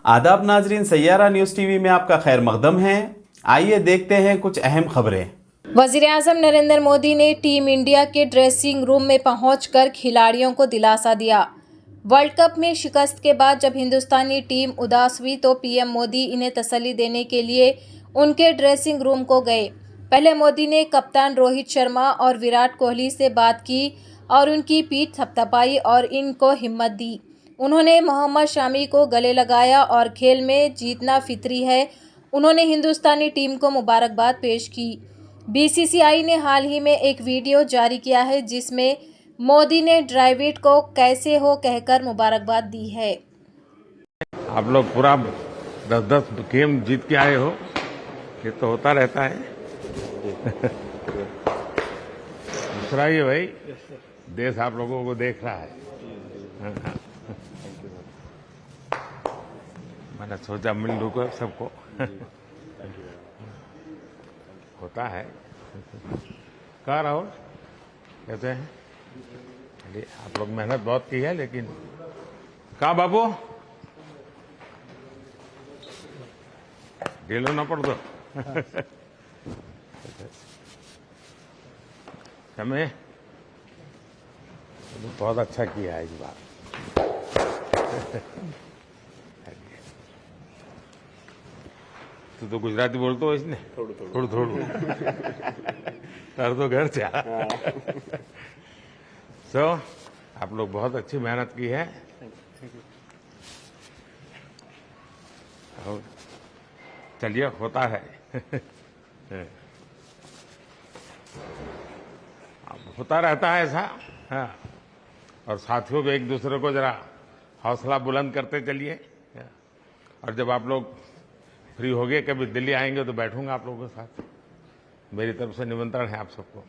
आदाब नाजरीन, Saiyaara news TV में आपका खैर मकदम है। आइए देखते हैं कुछ अहम खबरें। वज़ीर-ए-आज़म नरेंद्र मोदी ने टीम इंडिया के ड्रेसिंग रूम में पहुंचकर खिलाड़ियों को दिलासा दिया। वर्ल्ड कप में शिकस्त के बाद जब हिंदुस्तानी टीम उदास हुई तो पीएम मोदी इन्हें तसल्ली देने के लिए उनके ड्रेसिंग रूम को गए। पहले मोदी ने कप्तान रोहित शर्मा और विराट कोहली से बात की और उनकी पीठ थपथपाई और इनको हिम्मत दी। उन्होंने मोहम्मद शामी को गले लगाया और खेल में जीतना फितरी है। उन्होंने हिंदुस्तानी टीम को मुबारकबाद पेश की। बीसीसीआई ने हाल ही में एक वीडियो जारी किया है जिसमें मोदी ने द्रविड़ को कैसे हो कहकर मुबारकबाद दी है। आप लोग पूरा 10-10 गेम जीत के आए हो, ये तो होता रहता है। दूसरा ये भाई, देश आप लोगों को देख रहा है। मैंने सोचा मिल लूँगा सबको। होता है। कहाँ राहुल, कहते हैं अरे आप लोग मेहनत बहुत की है, लेकिन कहाँ बाबू ढीलो ना पड़ दो। समय बहुत अच्छा किया है इस बार। तू तो गुजराती बोलते हो इसने थोड़ू तार तो घर से सो आप लोग बहुत अच्छी मेहनत की है। और चलिए, होता है। होता रहता है ऐसा। हाँ, और साथियों को एक दूसरे को जरा हौसला बुलंद करते चलिए। और जब आप लोग फ्री हो गए, कभी दिल्ली आएंगे तो बैठूंगा आप लोगों के साथ। मेरी तरफ से निमंत्रण है आप सबको।